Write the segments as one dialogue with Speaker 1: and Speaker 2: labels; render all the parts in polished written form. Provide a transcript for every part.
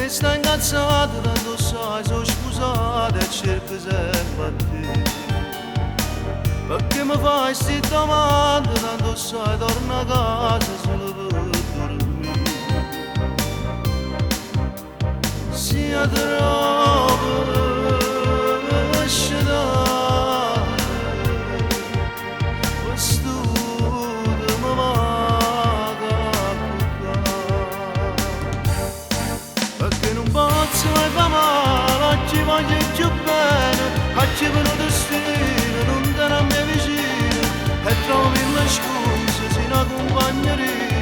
Speaker 1: sta incazzata, tanto sai, sono scusata e cerco sempre a te. Perché mi fai sti domande, tanto sai, torno a casa solo per dormire. Sia troppo scedato, questo mi vaga a cuccare. Perché non posso mai fare male, oggi voglio più bene, oggi per un destino non te ne mi vicino. E trovi le scuse, se una compagneria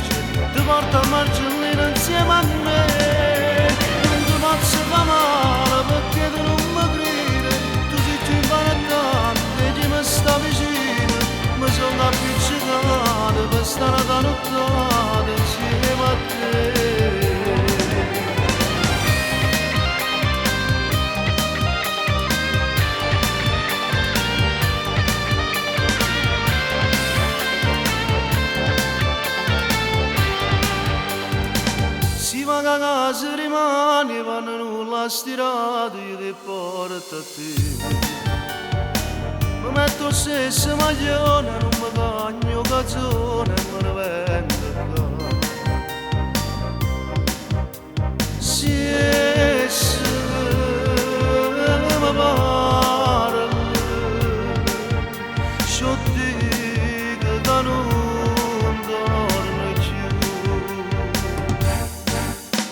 Speaker 1: ti porta a margellina insieme a me. Non ti posso fare male perché tu non mi credi, tu sei più importante e chi mi sta vicino. Mi sono appiccicato per stare da nottata insieme a te. Si va a casa rimane, vanno nulla stirato, io ti porto a te. Mi metto stesso maglione, non mi cagno cazzone e me ne vengo qua. Si esse mi parla, sciò dico che non torno più.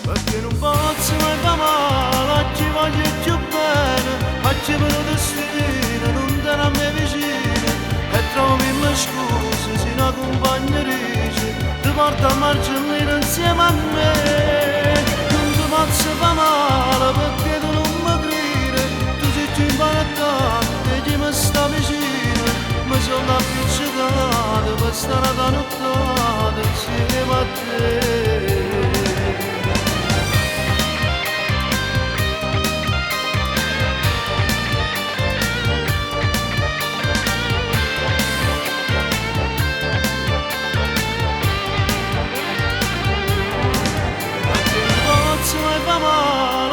Speaker 1: Perché non posso mai fare male, oggi voglio più bene, oggi per un destino non te ne mi vicino. E trovi le scuse, se una compagneria ti porta a margellina insieme a me. Non ti posso fare male perché tu non mi credi, tu sei più importante e chi mi sta vicino. Mi sono appiccicato per stare da nottata insieme a te.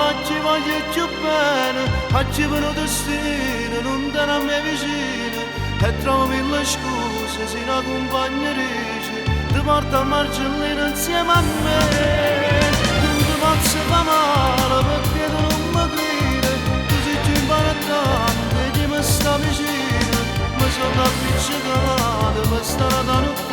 Speaker 1: Oggi voglio più bene, oggi per un destino non te ne mi vicino. E trovi le scuse, se una compagneria ti porta a margellina insieme a me. Non ti posso fare male perché tu non mi credi, tu sei più importante e chi mi sta vicino. Mi sono appiccicato per stare da notte